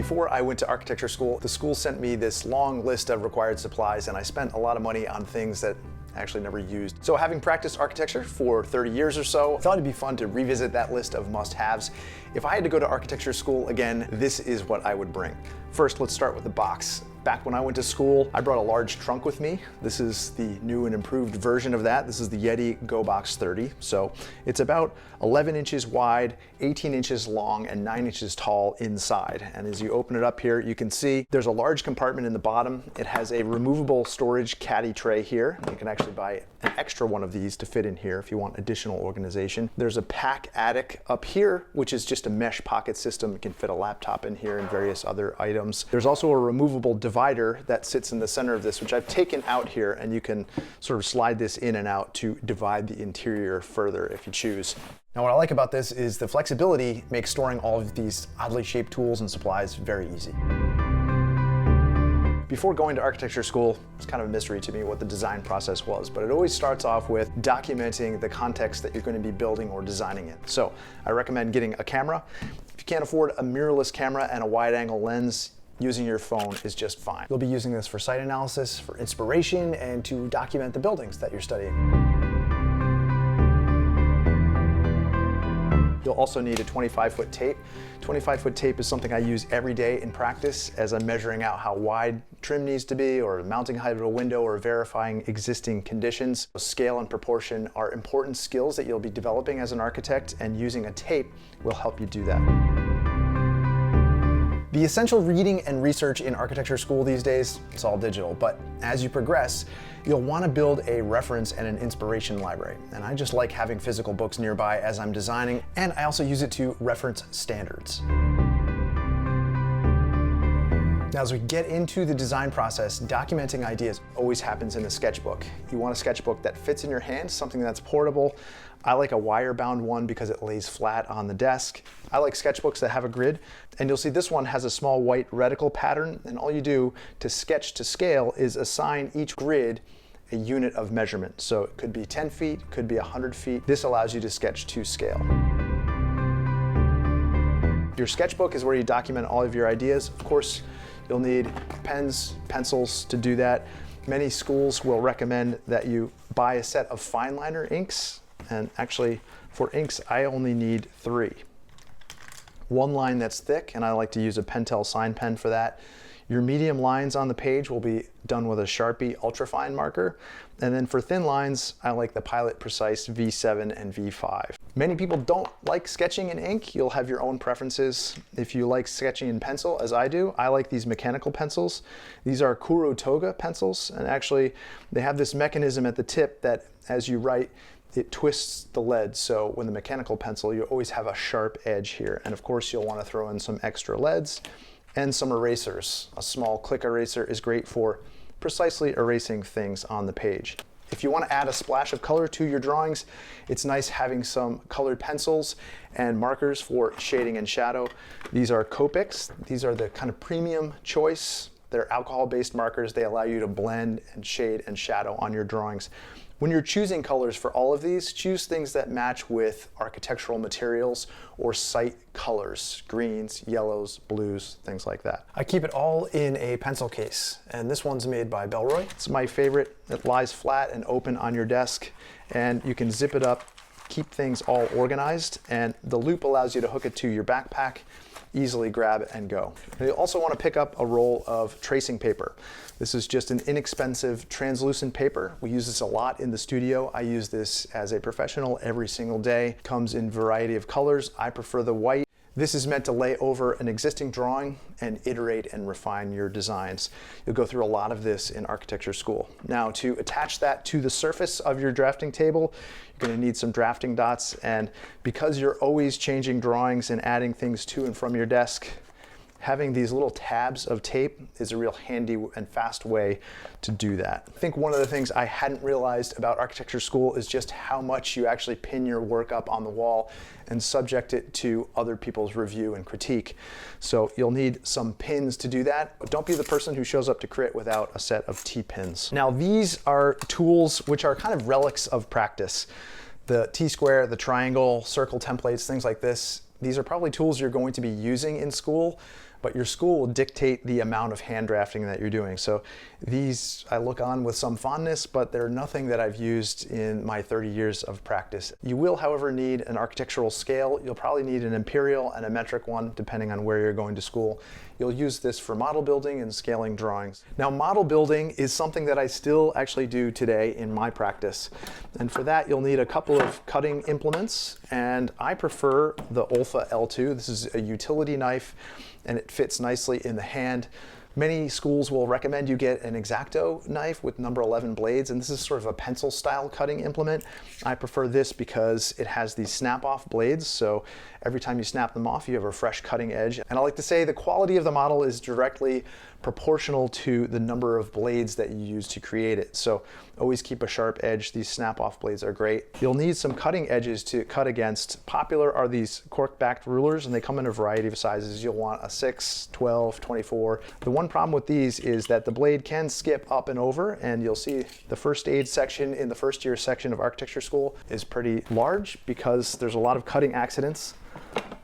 Before I went to architecture school, the school sent me this long list of required supplies, and I spent a lot of money on things that I actually never used. So having practiced architecture for 30 years or so, I thought it'd be fun to revisit that list of must-haves. If I had to go to architecture school again, this is what I would bring. First, let's start with the box. Back when I went to school, I brought a large trunk with me. This is the new and improved version of that. This is the Yeti GoBox 30. So it's about 11 inches wide, 18 inches long, and 9 inches tall inside. And as you open it up here, you can see there's a large compartment in the bottom. It has a removable storage caddy tray here. You can actually buy an extra one of these to fit in here if you want additional organization. There's a pack attic up here, which is just a mesh pocket system. You can fit a laptop in here and various other items. There's also a removable divider that sits in the center of this, which I've taken out here, and you can sort of slide this in and out to divide the interior further if you choose. Now, what I like about this is the flexibility makes storing all of these oddly shaped tools and supplies very easy. Before going to architecture school, it's kind of a mystery to me what the design process was, but it always starts off with documenting the context that you're going to be building or designing in. So I recommend getting a camera. If you can't afford a mirrorless camera and a wide-angle lens, using your phone is just fine. You'll be using this for site analysis, for inspiration, and to document the buildings that you're studying. You'll also need a 25-foot tape. 25-foot tape is something I use every day in practice as I'm measuring out how wide trim needs to be, or mounting height of a window, or verifying existing conditions. Scale and proportion are important skills that you'll be developing as an architect, and using a tape will help you do that. The essential reading and research in architecture school these days, it's all digital, but as you progress, you'll want to build a reference and an inspiration library. And I just like having physical books nearby as I'm designing, and I also use it to reference standards. Now, as we get into the design process, documenting ideas always happens in a sketchbook. You want a sketchbook that fits in your hand, something that's portable. I like a wire-bound one because it lays flat on the desk. I like sketchbooks that have a grid, and you'll see this one has a small white reticle pattern, and all you do to sketch to scale is assign each grid a unit of measurement. So it could be 10 feet, could be 100 feet. This allows you to sketch to scale. Your sketchbook is where you document all of your ideas. Of course, you'll need pens, pencils to do that. Many schools will recommend that you buy a set of fine liner inks. And actually, for inks, I only need 3. One line that's thick, and I like to use a Pentel sign pen for that. Your medium lines on the page will be done with a Sharpie ultrafine marker. And then for thin lines, I like the Pilot Precise V7 and V5. Many people don't like sketching in ink. You'll have your own preferences. If you like sketching in pencil, as I do, I like these mechanical pencils. These are Kurotoga pencils, and actually they have this mechanism at the tip that as you write, it twists the lead. So when the mechanical pencil, you always have a sharp edge here. And of course, you'll want to throw in some extra leads and some erasers. A small click eraser is great for precisely erasing things on the page. If you want to add a splash of color to your drawings, it's nice having some colored pencils and markers for shading and shadow. These are Copics. These are the kind of premium choice. They're alcohol-based markers. They allow you to blend and shade and shadow on your drawings. When you're choosing colors for all of these, choose things that match with architectural materials or site colors, greens, yellows, blues, things like that. I keep it all in a pencil case, and this one's made by Belroy. It's my favorite. It lies flat and open on your desk, and you can zip it up, keep things all organized, and the loop allows you to hook it to your backpack, easily grab and go. And you also want to pick up a roll of tracing paper. This is just an inexpensive translucent paper. We use this a lot in the studio. I use this as a professional every single day. Comes in a variety of colors. I prefer the white. This is meant to lay over an existing drawing and iterate and refine your designs. You'll go through a lot of this in architecture school. Now, to attach that to the surface of your drafting table, you're going to need some drafting dots, and because you're always changing drawings and adding things to and from your desk, having these little tabs of tape is a real handy and fast way to do that. I think one of the things I hadn't realized about architecture school is just how much you actually pin your work up on the wall and subject it to other people's review and critique. So you'll need some pins to do that, but don't be the person who shows up to crit without a set of T-pins. Now, these are tools which are kind of relics of practice. The T-square, the triangle, circle templates, things like this. These are probably tools you're going to be using in school, but your school will dictate the amount of hand drafting that you're doing. So these I look on with some fondness, but they're nothing that I've used in my 30 years of practice. You will, however, need an architectural scale. You'll probably need an imperial and a metric one, depending on where you're going to school. You'll use this for model building and scaling drawings. Now, model building is something that I still actually do today in my practice. And for that, you'll need a couple of cutting implements, and I prefer the Olfa L2. This is a utility knife, and it fits nicely in the hand. Many schools will recommend you get an X-Acto knife with number 11 blades, and this is sort of a pencil style cutting implement. I prefer this because it has these snap-off blades, so every time you snap them off, you have a fresh cutting edge. And I like to say the quality of the model is directly proportional to the number of blades that you use to create it. So always keep a sharp edge. These snap-off blades are great. You'll need some cutting edges to cut against. Popular are these cork-backed rulers, and they come in a variety of sizes. You'll want a 6, 12, 24. The one problem with these is that the blade can skip up and over, and you'll see the first aid section in the first year section of architecture school is pretty large because there's a lot of cutting accidents.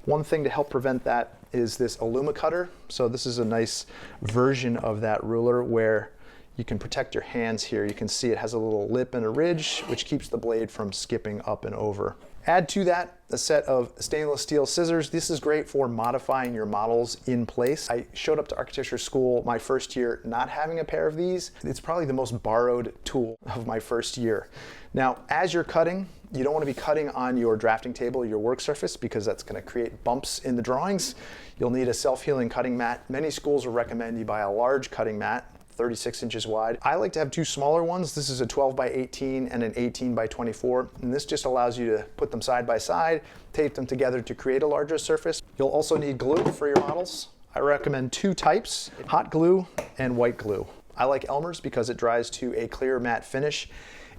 One thing to help prevent that is this Illuma cutter. So this is a nice version of that ruler where you can protect your hands here. You can see it has a little lip and a ridge, which keeps the blade from skipping up and over. Add to that a set of stainless steel scissors. This is great for modifying your models in place. I showed up to architecture school my first year not having a pair of these. It's probably the most borrowed tool of my first year. Now, as you're cutting, you don't want to be cutting on your drafting table, your work surface, because that's going to create bumps in the drawings. You'll need a self-healing cutting mat. Many schools will recommend you buy a large cutting mat, 36 inches wide. I like to have two smaller ones. This is a 12 by 18 and an 18 by 24. And this just allows you to put them side by side, tape them together to create a larger surface. You'll also need glue for your models. I recommend two types, hot glue and white glue. I like Elmer's because it dries to a clear matte finish.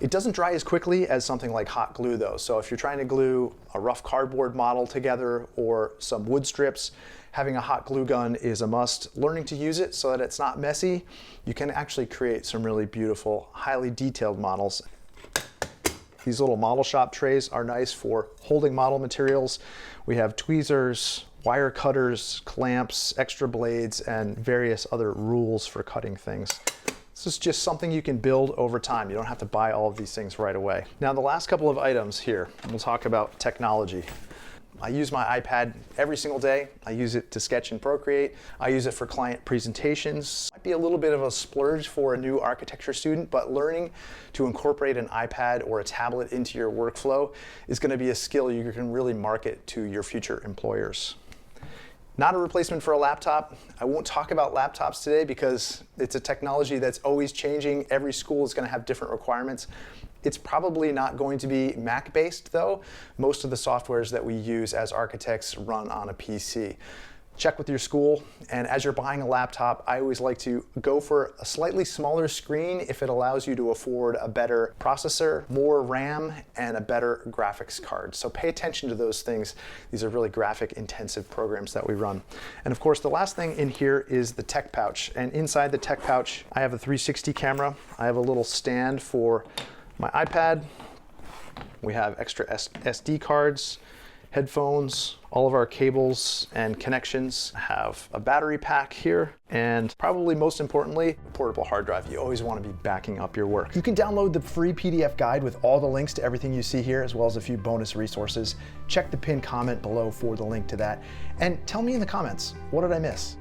It doesn't dry as quickly as something like hot glue though. So if you're trying to glue a rough cardboard model together or some wood strips, having a hot glue gun is a must. Learning to use it so that it's not messy, you can actually create some really beautiful, highly detailed models. These little model shop trays are nice for holding model materials. We have tweezers, wire cutters, clamps, extra blades, and various other rules for cutting things. This is just something you can build over time. You don't have to buy all of these things right away. Now, the last couple of items here, we'll talk about technology. I use my iPad every single day. I use it to sketch and Procreate. I use it for client presentations. Might be a little bit of a splurge for a new architecture student, but learning to incorporate an iPad or a tablet into your workflow is going to be a skill you can really market to your future employers. Not a replacement for a laptop. I won't talk about laptops today because it's a technology that's always changing. Every school is going to have different requirements. It's probably not going to be Mac-based though. Most of the softwares that we use as architects run on a PC. Check with your school, and as you're buying a laptop, I always like to go for a slightly smaller screen if it allows you to afford a better processor, more RAM, and a better graphics card. So pay attention to those things. These are really graphic intensive programs that we run. And of course, the last thing in here is the tech pouch. And inside the tech pouch, I have a 360 camera. I have a little stand for my iPad. We have extra SD cards, headphones, all of our cables and connections, have a battery pack here, and probably most importantly, a portable hard drive. You always want to be backing up your work. You can download the free PDF guide with all the links to everything you see here, as well as a few bonus resources. Check the pinned comment below for the link to that. And tell me in the comments, what did I miss?